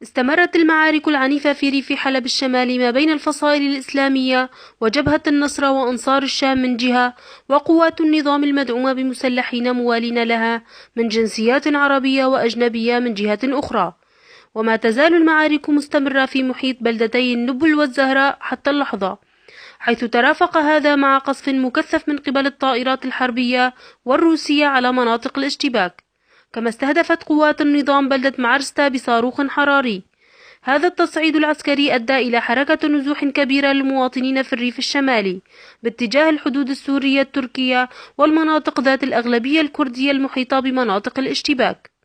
استمرت المعارك العنيفة في ريف حلب الشمالي ما بين الفصائل الإسلامية وجبهة النصرة وأنصار الشام من جهة، وقوات النظام المدعومة بمسلحين موالين لها من جنسيات عربية وأجنبية من جهة أخرى. وما تزال المعارك مستمرة في محيط بلدتي النبل والزهراء حتى اللحظة، حيث ترافق هذا مع قصف مكثف من قبل الطائرات الحربية والروسية على مناطق الاشتباك. كما استهدفت قوات النظام بلدة معرستا بصاروخ حراري. هذا التصعيد العسكري أدى إلى حركة نزوح كبيرة للمواطنين في الريف الشمالي باتجاه الحدود السورية التركية والمناطق ذات الأغلبية الكردية المحيطة بمناطق الاشتباك.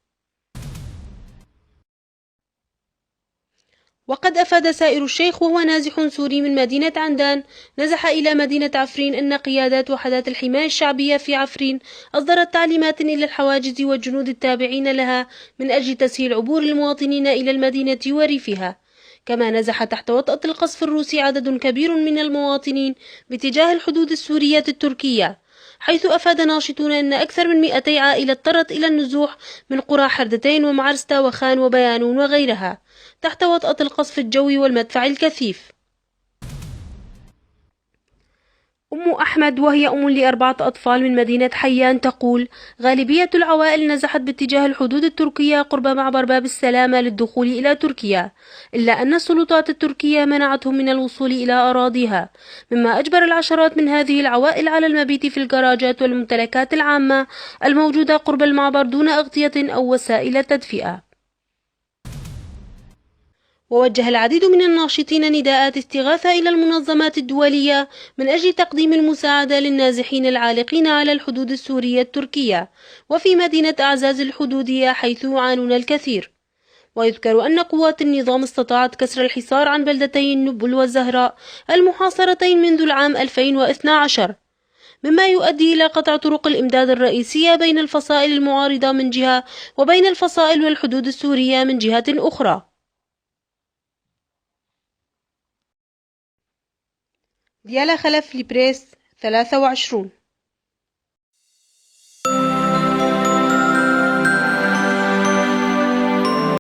وقد أفاد سائر الشيخ وهو نازح سوري من مدينة عندان نزح إلى مدينة عفرين أن قيادات وحدات الحماية الشعبية في عفرين أصدرت تعليمات إلى الحواجز والجنود التابعين لها من أجل تسهيل عبور المواطنين إلى المدينة وريفها. كما نزح تحت وطأة القصف الروسي عدد كبير من المواطنين باتجاه الحدود السورية التركية، حيث أفاد ناشطون أن أكثر من 200 عائلة اضطرت إلى النزوح من قرى حردتين ومعرستا وخان وبيانون وغيرها تحت وطأة القصف الجوي والمدفع الكثيف. أم أحمد وهي أم ل4 أطفال من مدينة حيان تقول: غالبية العوائل نزحت باتجاه الحدود التركية قرب معبر باب السلامة للدخول إلى تركيا، إلا أن السلطات التركية منعتهم من الوصول إلى أراضيها، مما أجبر العشرات من هذه العوائل على المبيت في الجراجات والممتلكات العامة الموجودة قرب المعبر دون أغطية أو وسائل تدفئة. ووجه العديد من الناشطين نداءات استغاثة إلى المنظمات الدولية من أجل تقديم المساعدة للنازحين العالقين على الحدود السورية التركية وفي مدينة أعزاز الحدودية حيث يعانون الكثير. ويذكر أن قوات النظام استطاعت كسر الحصار عن بلدتي النبل والزهراء المحاصرتين منذ العام 2012، مما يؤدي إلى قطع طرق الإمداد الرئيسية بين الفصائل المعارضة من جهة وبين الفصائل والحدود السورية من جهة أخرى. ديالا خلف لبريس 23.